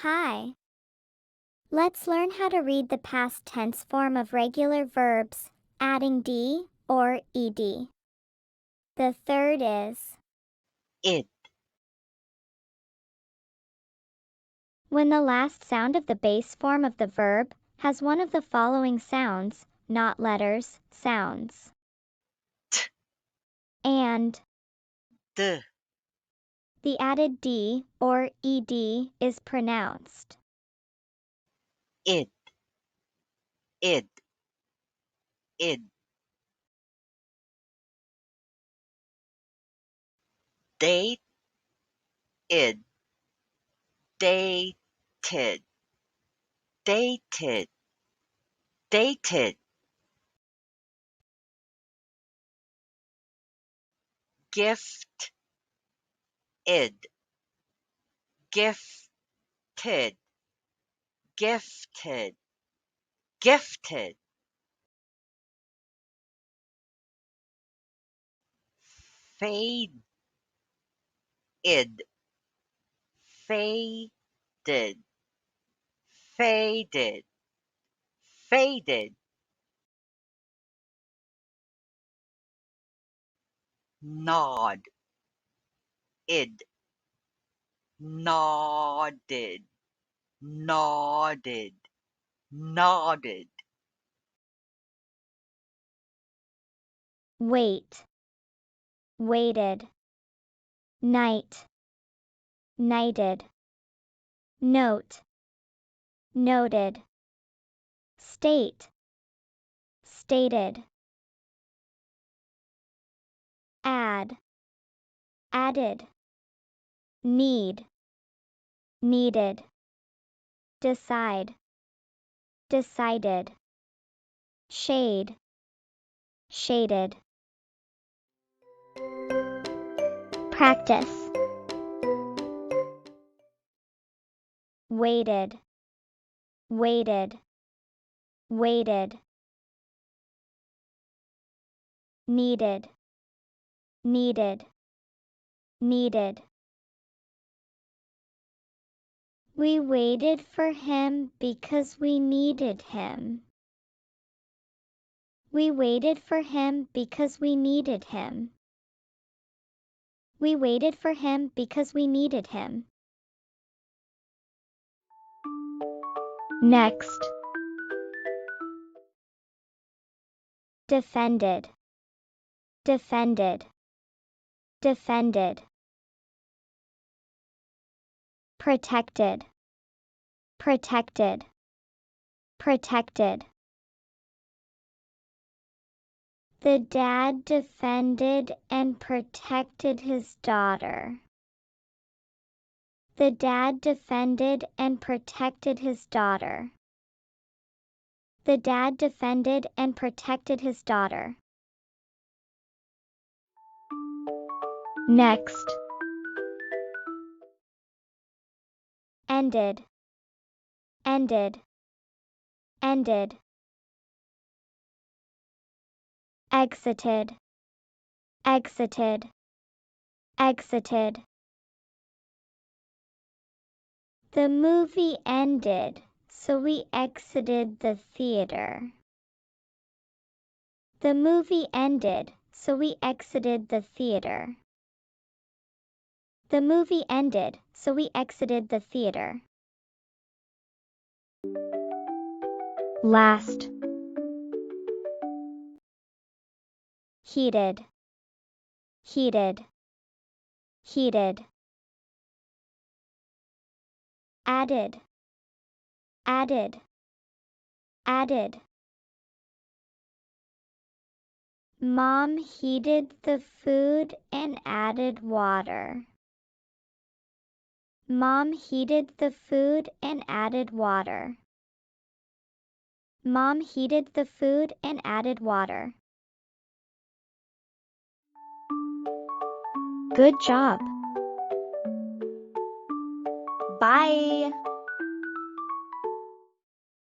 Hi. Let's learn how to read the past tense form of regular verbs, adding d or ed. The third is it, when the last sound of the base form of the verb has one of the following sounds, not letters, sounds. t, And the, the added d or ed is pronounced. it, it, it, date, it, dated, dated, dated, gift, it, gifted, gifted, gifted, faded, faded, faded, faded, nod, id, nodded, nodded, nodded, Wait, waited. Night, nighted. Note, noted. State, stated. Add, added. Need, needed. Decide, decided. Shade, shaded. Practice. Waited, waited, waited. Needed, needed, needed. We waited for him because we needed him. We waited for him because we needed him. We waited for him because we needed him. Next. Defended, defended, defended. Protected, protected, protected. The dad defended and protected his daughter. The dad defended and protected his daughter. The dad defended and protected his daughter. Next. Ended, ended, ended. Exited, exited, exited. The movie ended, so we exited the theater. The movie ended, so we exited the theater. The movie ended, so we exited the theater. Last. Heated, heated, heated. Added, added, added. Mom heated the food and added water. Mom heated the food and added water. Mom heated the food and added water. Good job. Bye.